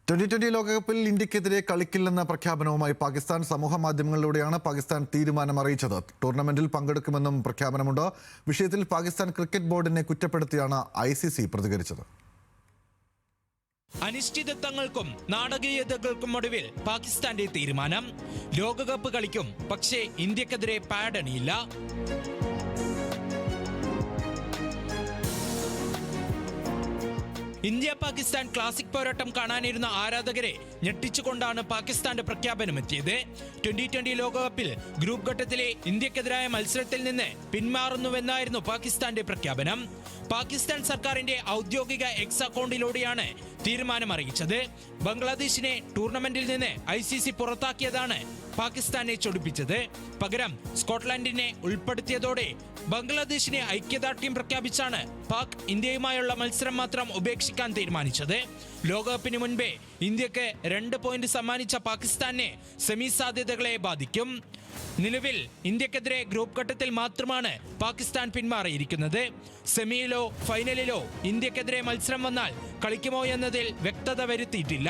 2020 ലോകകപ്പിൽ ഇന്ത്യക്കെതിരെ കളിക്കില്ലെന്ന പ്രഖ്യാപനവുമായി പാകിസ്ഥാൻ സമൂഹ മാധ്യമങ്ങളിലൂടെയാണ് പാകിസ്ഥാൻ തീരുമാനം അറിയിച്ചത്. ടൂർണമെന്റിൽ പങ്കെടുക്കുമെന്നും പ്രഖ്യാപനമുണ്ട്. വിഷയത്തിൽ പാകിസ്ഥാൻ ക്രിക്കറ്റ് ബോർഡിനെ കുറ്റപ്പെടുത്തിയാണ് ICC പ്രതികരിച്ചത്. അനിശ്ചിതത്വങ്ങൾക്കും നാടകീയതകൾക്കും ഒടുവിൽ പാകിസ്ഥാന്റെ തീരുമാനം. ലോകകപ്പ് കളിക്കും, പക്ഷേ ഇന്ത്യക്കെതിരെ പാഡ് അണിയില്ല. ഇന്ത്യ പാകിസ്ഥാൻ ക്ലാസിക് പോരാട്ടം കാണാനിരുന്ന ആരാധകരെ ഞെട്ടിച്ചുകൊണ്ടാണ് പാകിസ്ഥാന്റെ പ്രഖ്യാപനമെത്തിയത്. 2020 ലോകകപ്പിൽ ഗ്രൂപ്പ് ഘട്ടത്തിലെ ഇന്ത്യക്കെതിരായ മത്സരത്തിൽ നിന്ന് പിന്മാറുന്നുവെന്നായിരുന്നു പാകിസ്ഥാന്റെ പ്രഖ്യാപനം. പാകിസ്ഥാൻ സർക്കാരിന്റെ ഔദ്യോഗിക എക്സ് അക്കൗണ്ടിലൂടെയാണ് തീരുമാനം അറിയിച്ചത്. ബംഗ്ലാദേശിനെ ടൂർണമെന്റിൽ നിന്ന് ICC പുറത്താക്കിയതാണ് പാകിസ്ഥാനെ ചൊടിപ്പിച്ചത്. പകരം സ്കോട്ട്ലൻഡിനെ ഉൾപ്പെടുത്തിയതോടെ ബംഗ്ലാദേശിനെ ഐക്യദാർഢ്യം പ്രഖ്യാപിച്ചാണ് പാക് ഇന്ത്യയുമായുള്ള മത്സരം മാത്രം ഉപേക്ഷിക്കാൻ തീരുമാനിച്ചത്. ലോകകപ്പിന് മുൻപേ ഇന്ത്യക്ക് 2 പോയിന്റ് സമ്മാനിച്ച പാകിസ്ഥാനെ സെമി സാധ്യതകളെ ബാധിക്കും. നിലവിൽ ഇന്ത്യക്കെതിരെ ഗ്രൂപ്പ് ഘട്ടത്തിൽ മാത്രമാണ് പാകിസ്ഥാൻ പിന്മാറിയിരിക്കുന്നത്. സെമിയിലോ ഫൈനലിലോ ഇന്ത്യക്കെതിരെ മത്സരം വന്നാൽ കളിക്കുമോ എന്നതിൽ വ്യക്തത വരുത്തിയിട്ടില്ല.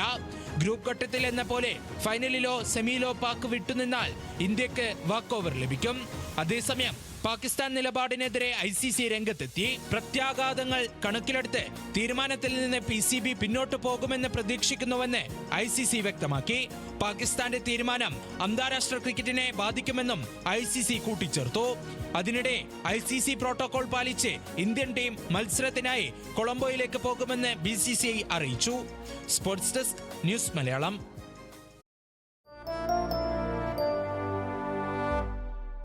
ഗ്രൂപ്പ് ഘട്ടത്തിൽ എന്ന പോലെ ഫൈനലിലോ സെമിയിലോ പാക് വിട്ടുനിന്നാൽ ഇന്ത്യക്ക് വാക്ക് ഓവർ ലഭിക്കും. അതേസമയം പാകിസ്ഥാൻ നിലപാടിനെതിരെ ICC രംഗത്തെത്തി. പ്രത്യാഘാതങ്ങൾ കണക്കിലെടുത്ത് തീരുമാനത്തിൽ നിന്ന് PCB പിന്നോട്ട് പോകുമെന്ന് പ്രതീക്ഷിക്കുന്നുവെന്ന് ICC വ്യക്തമാക്കി. പാകിസ്ഥാന്റെ തീരുമാനം അന്താരാഷ്ട്ര ക്രിക്കറ്റിനെ ബാധിക്കുമെന്നും ICC കൂട്ടിച്ചേർത്തു. അതിനിടെ ICC പ്രോട്ടോകോൾ പാലിച്ച് ഇന്ത്യൻ ടീം മത്സരത്തിനായി കൊളംബോയിലേക്ക് പോകുമെന്ന് BCCI അറിയിച്ചു. Sports desk, news Malayalam.